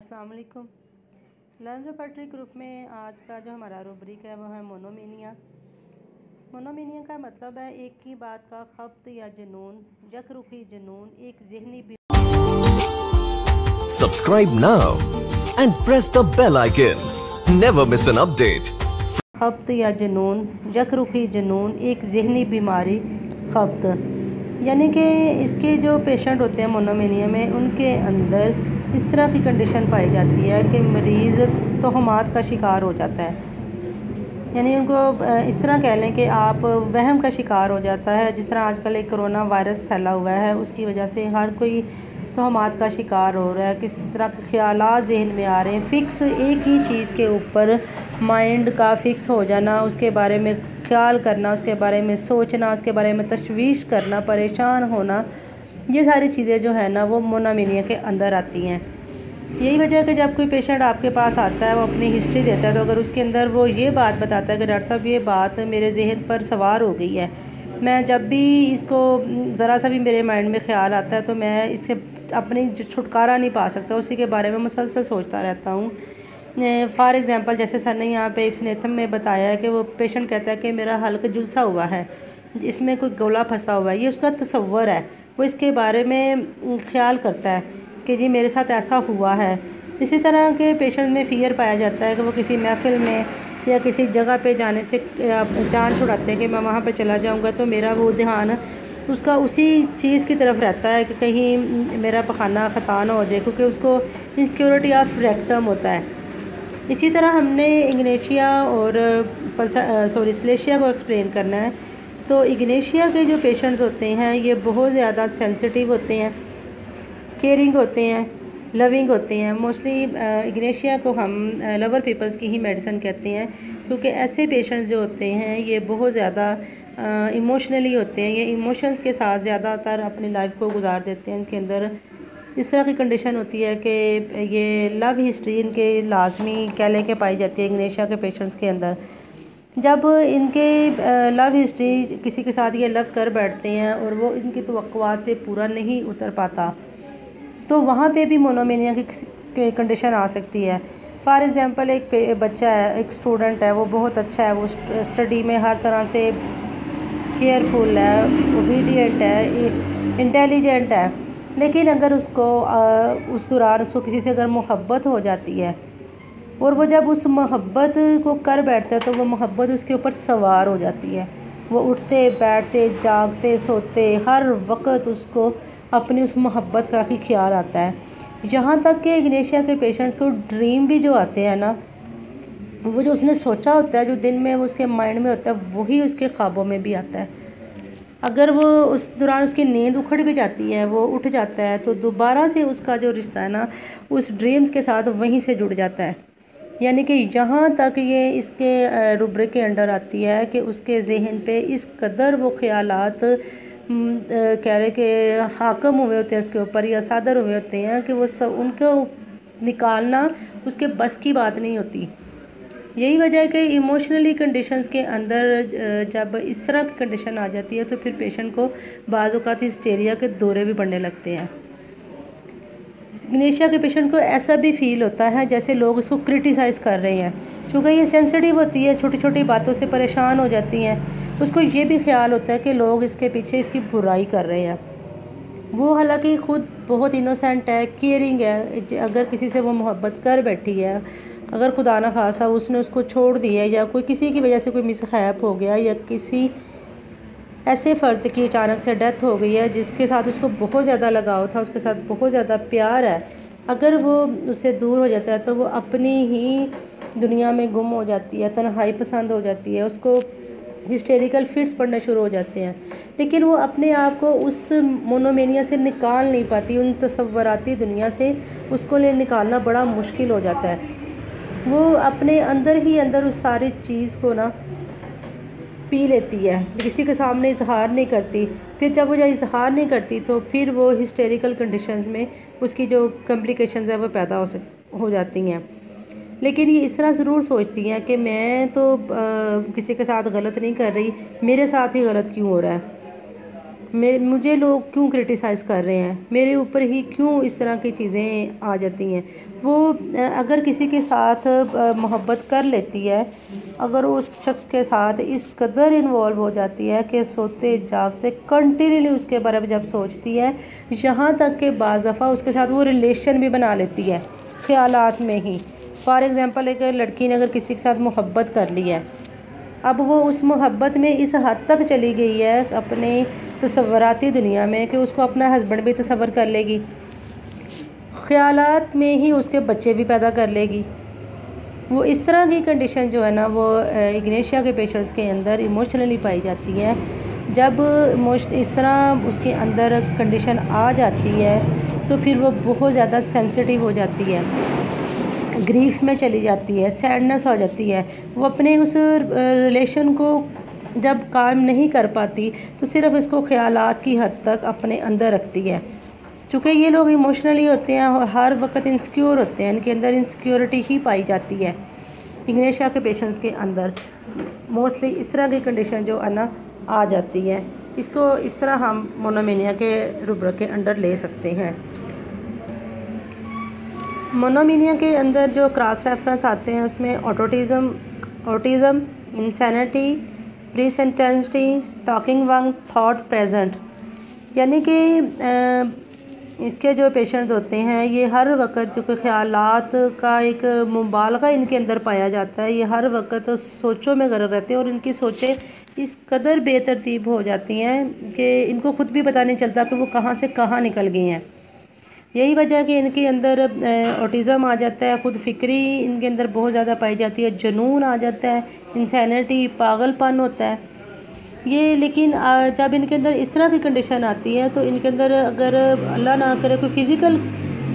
अस्सलाम वालेकुम। Learn repertory group में आज का जो हमारा रूब्रिक है वो है मोनोमीनिया। मोनोमीनिया का मतलब है एक ही बात का खफ्त या जुनून, यकरुखी जुनून, एक ज़हनी Subscribe now and press the bell icon. Never miss an update. खफ्त या जुनून, यकरुखी जुनून, एक ज़हनी बीमारी खफ्त, यानी कि इसके जो पेशेंट होते हैं मोनोमीनिया में, उनके अंदर इस तरह की कंडीशन पाई जाती है कि मरीज़ तोहमात का शिकार हो जाता है। यानी उनको इस तरह कह लें कि आप वहम का शिकार हो जाता है। जिस तरह आजकल एक कोरोना वायरस फैला हुआ है, उसकी वजह से हर कोई तोहमात का शिकार हो रहा है। किस तरह के ख़यालात जहन में आ रहे हैं, फ़िक्स एक ही चीज़ के ऊपर माइंड का फ़िक्स हो जाना, उसके बारे में ख्याल करना, उसके बारे में सोचना, उसके बारे में तशवीश करना, परेशान होना, ये सारी चीज़ें जो है ना वो मोनोमीनिया के अंदर आती हैं। यही वजह है कि जब कोई पेशेंट आपके पास आता है, वो अपनी हिस्ट्री देता है, तो अगर उसके अंदर वो ये बात बताता है कि डॉक्टर साहब ये बात मेरे जहन पर सवार हो गई है, मैं जब भी इसको ज़रा सा भी मेरे माइंड में ख़्याल आता है तो मैं इससे अपनी छुटकारा नहीं पा सकता, उसी के बारे में मुसलसल सोचता रहता हूँ। फ़ॉर एग्ज़ाम्पल जैसे सर ने यहाँ पे इब्न में बताया है कि वो पेशेंट कहता है कि मेरा हल्क झुलसा हुआ है, इसमें कोई गोला फंसा हुआ है, ये उसका तसव्वुर है। वो इसके बारे में ख़्याल करता है कि जी मेरे साथ ऐसा हुआ है। इसी तरह के पेशेंट में फ़ियर पाया जाता है कि वो किसी महफ़िल में या किसी जगह पे जाने से जान छुड़ाते हैं कि मैं वहाँ पे चला जाऊँगा तो मेरा वो ध्यान उसका उसी चीज़ की तरफ रहता है कि कहीं मेरा पखाना ख़ता ना हो जाए, क्योंकि उसको इनसिक्योरिटी ऑफ रेक्टम होता है। इसी तरह हमने इग्नेशिया और सलेशिया को एक्सप्लेन करना है। तो इग्नेशिया के जो पेशेंट्स होते हैं ये बहुत ज़्यादा सेंसिटिव होते हैं, केयरिंग होते हैं, लविंग होते हैं। मोस्टली इग्नेशिया को हम लवर पीपल्स की ही मेडिसिन कहते हैं, क्योंकि ऐसे पेशेंट्स जो होते हैं ये बहुत ज़्यादा इमोशनली होते हैं, ये इमोशंस के साथ ज़्यादातर अपनी लाइफ को गुजार देते हैं। इनके अंदर इस तरह की कंडीशन होती है कि ये लव हिस्ट्री इनके लाजमी कह लें कि पाई जाती है इग्नेशिया के पेशेंट्स के अंदर। जब इनके लव हिस्ट्री किसी के साथ ये लव कर बैठते हैं और वो इनकी तवक्कुआत पे पूरा नहीं उतर पाता, तो वहाँ पे भी मोनोमीनिया की कंडीशन आ सकती है। फ़ॉर एग्ज़ाम्पल एक बच्चा है, एक स्टूडेंट है, वो बहुत अच्छा है, वो स्टडी में हर तरह से केयरफुल है, ओबीडियंट है, इंटेलिजेंट है, लेकिन अगर उसको उस दौरान उसको किसी से अगर मोहब्बत हो जाती है और वो जब उस मोहब्बत को कर बैठता है तो वो मोहब्बत उसके ऊपर सवार हो जाती है। वो उठते बैठते जागते सोते हर वक्त उसको अपनी उस मोहब्बत का ही ख्याल आता है। यहाँ तक कि इग्नेशिया के पेशेंट्स को ड्रीम भी जो आते हैं ना, वो जो उसने सोचा होता है, जो दिन में वो उसके माइंड में होता है, वही उसके ख्वाबों में भी आता है। अगर वो उस दौरान उसकी नींद उखड़ भी जाती है, वो उठ जाता है, तो दोबारा से उसका जो रिश्ता है ना उस ड्रीम्स के साथ वहीं से जुड़ जाता है। यानी कि यहाँ तक ये इसके रुब्रिक के अंडर आती है कि उसके जहन पे इस कदर वो ख़यालात कह रहे कि हाकम हुए होते हैं उसके ऊपर या सादर हुए होते हैं कि वो सब उनको निकालना उसके बस की बात नहीं होती। यही वजह है कि इमोशनली कंडीशंस के अंदर जब इस तरह की कंडीशन आ जाती है तो फिर पेशेंट को बाज़ औक़ात हिस्टेरिया के दौरे भी पड़ने लगते हैं। इग्नेशिया के पेशेंट को ऐसा भी फील होता है जैसे लोग उसको क्रिटिसाइज़ कर रहे हैं, क्योंकि ये सेंसिटिव होती है, छोटी छोटी बातों से परेशान हो जाती हैं। उसको ये भी ख्याल होता है कि लोग इसके पीछे इसकी बुराई कर रहे हैं। वो हालांकि ख़ुद बहुत इनोसेंट है, केयरिंग है। अगर किसी से वो मोहब्बत कर बैठी है, अगर खुदा न खास्ता उसने उसको छोड़ दिया या कोई किसी की वजह से कोई मिसहैप हो गया या किसी ऐसे फ़र्द की अचानक से डेथ हो गई है जिसके साथ उसको बहुत ज़्यादा लगाव था, उसके साथ बहुत ज़्यादा प्यार है, अगर वो उससे दूर हो जाता है तो वो अपनी ही दुनिया में गुम हो जाती है, तन्हाई पसंद हो जाती है, उसको हिस्टेरिकल फिट्स पड़ने शुरू हो जाते हैं। लेकिन वो अपने आप को उस मोनोमेनिया से निकाल नहीं पाती, उन तसव्वुराती दुनिया से उसको ले निकालना बड़ा मुश्किल हो जाता है। वो अपने अंदर ही अंदर उस सारी चीज़ को ना पी लेती है, किसी के सामने इजहार नहीं करती। फिर जब वो इजहार नहीं करती तो फिर वो हिस्टेरिकल कंडीशंस में उसकी जो कॉम्प्लिकेशंस है वो पैदा हो जाती हैं। लेकिन ये इस तरह ज़रूर सोचती हैं कि मैं तो किसी के साथ गलत नहीं कर रही, मेरे साथ ही गलत क्यों हो रहा है। मुझे लोग क्यों क्रिटिसाइज़ कर रहे हैं, मेरे ऊपर ही क्यों इस तरह की चीज़ें आ जाती हैं। वो अगर किसी के साथ मोहब्बत कर लेती है, अगर उस शख्स के साथ इस कदर इन्वॉल्व हो जाती है कि सोते जागते कंटिन्यूली उसके बारे में जब सोचती है, यहाँ तक कि बाज़ दफ़ा उसके साथ वो रिलेशन भी बना लेती है ख़यालात में ही। फॉर एग्ज़ाम्पल, एक लड़की ने अगर किसी के साथ मोहब्बत कर ली है, अब वो उस मोहब्बत में इस हद तक चली गई है अपने तसव्वुराती दुनिया में कि उसको अपना हस्बैंड भी तसव्वुर कर लेगी, ख़यालात में ही उसके बच्चे भी पैदा कर लेगी। वो इस तरह की कंडीशन जो है ना, वो इग्नेशिया के पेशेंट्स के अंदर इमोशनली पाई जाती है। जब इस तरह उसके अंदर कंडीशन आ जाती है तो फिर वो बहुत ज़्यादा सेंसिटिव हो जाती है, ग्रीफ में चली जाती है, सैडनेस हो जाती है। वो अपने उस रिलेशन को जब कायम नहीं कर पाती तो सिर्फ़ इसको ख़यालात की हद तक अपने अंदर रखती है। चूँकि ये लोग इमोशनली होते हैं और हर वक्त इंसिक्योर होते हैं, इनके अंदर इंसिक्योरिटी ही पाई जाती है। इग्नेशिया के पेशेंट्स के अंदर मोस्टली इस तरह की कंडीशन जो है ना आ जाती है। इसको इस तरह हम मोनोमेनिया के रुब्रिक के अंडर ले सकते हैं। मोनोमेनिया के अंदर जो क्रॉस रेफरेंस आते हैं उसमें ऑटिज़म, इंसैनिटी, प्रीसेंटेंसिटी, टॉकिंग वंग, थॉट प्रेजेंट, यानी कि इसके जो पेशेंट्स होते हैं ये हर वक्त जो ख़यालात का एक मुबालगा इनके अंदर पाया जाता है। ये हर वक्त सोचों में गर्क रहते हैं और इनकी सोचें इस कदर बेतरतीब हो जाती हैं कि इनको ख़ुद भी पता नहीं चलता कि वो कहाँ से कहाँ निकल गए हैं। यही वजह है कि इनके अंदर ऑटिज़म आ जाता है, ख़ुद फ़िक्री इनके अंदर बहुत ज़्यादा पाई जाती है, जुनून आ जाता है, इंसैनिटी, पागलपन होता है ये। लेकिन जब इनके अंदर इस तरह की कंडीशन आती है तो इनके अंदर अगर अल्लाह ना करे कोई फ़िज़िकल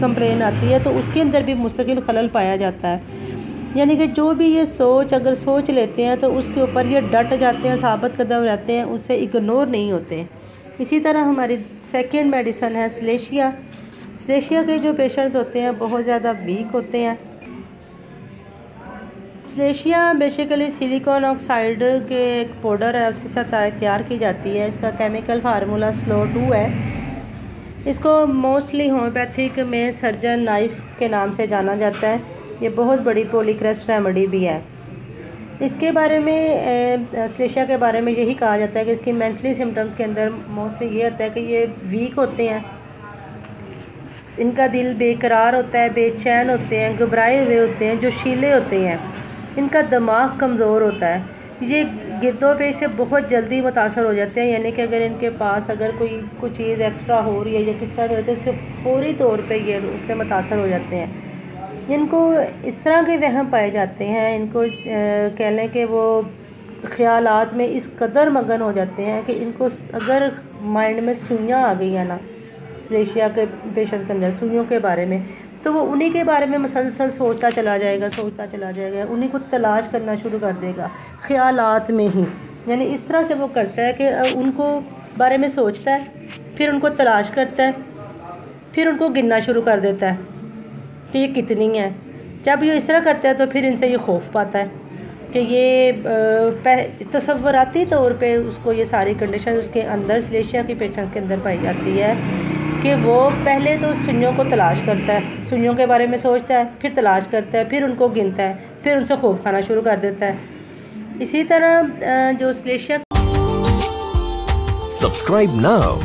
कंप्लेन आती है तो उसके अंदर भी मुस्तकिल खलल पाया जाता है। यानी कि जो भी ये अगर सोच लेते हैं तो उसके ऊपर ये डट जाते हैं, साबित कदम रहते हैं, उससे इग्नोर नहीं होते। इसी तरह हमारी सेकेंड मेडिसन है स्लेशिया। स्लेशिया के जो पेशेंट्स होते हैं बहुत ज़्यादा वीक होते हैं। स्लेशिया बेसिकली सिलिकॉन ऑक्साइड के एक पाउडर है, उसके साथ तैयार की जाती है। इसका केमिकल फार्मूला SLO-2 है। इसको मोस्टली होम्योपैथिक में सर्जन नाइफ के नाम से जाना जाता है। ये बहुत बड़ी पॉलीक्रेस्ट रेमेडी भी है। इसके बारे में स्लेशिया के बारे में यही कहा जाता है कि इसकी मेंटली सिम्टम्स के अंदर मोस्टली ये होता है कि ये वीक होते हैं, इनका दिल बेकरार होता है, बेचैन होते हैं, घबराए हुए होते हैं, जोशीले होते हैं, इनका दिमाग कमज़ोर होता है, ये गिरदोपेश से बहुत जल्दी मुतासर हो जाते हैं। यानी कि अगर इनके पास अगर कोई चीज़ एक्स्ट्रा हो रही है या किस तरह होती है उससे फौरी तौर पे ये उससे मुतासर हो जाते हैं। इनको इस तरह के वहम पाए जाते हैं, इनको कह लें कि वो ख़यालात में इस कदर मगन हो जाते हैं कि इनको अगर माइंड में सुइयाँ आ गई है ना, स्लेशिया के पेशेंट्स के अंदर सुइयों के बारे में, तो वो उन्हीं के बारे में मसलसल सोचता चला जाएगा, उन्हीं को तलाश करना शुरू कर देगा ख़यालात में ही। यानी इस तरह से वो करता है कि उनको बारे में सोचता है, फिर उनको तलाश करता है, फिर उनको गिनना शुरू कर देता है कि ये कितनी है। जब ये इस तरह करता है तो फिर इनसे ये खौफ पाता है कि ये तसव्वुराती तौर पे उसको ये सारी कंडीशन उसके अंदर स्लेशिया की पेशेंट्स के अंदर पाई जाती है कि वो पहले तो सुइयों को तलाश करता है, सुइयों के बारे में सोचता है, फिर तलाश करता है, फिर उनको गिनता है, फिर उनसे खौफ खाना शुरू कर देता है। इसी तरह जो स्लेशिया। Subscribe now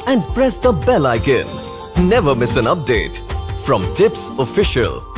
and press the bell icon. Never miss an update from Tips Official.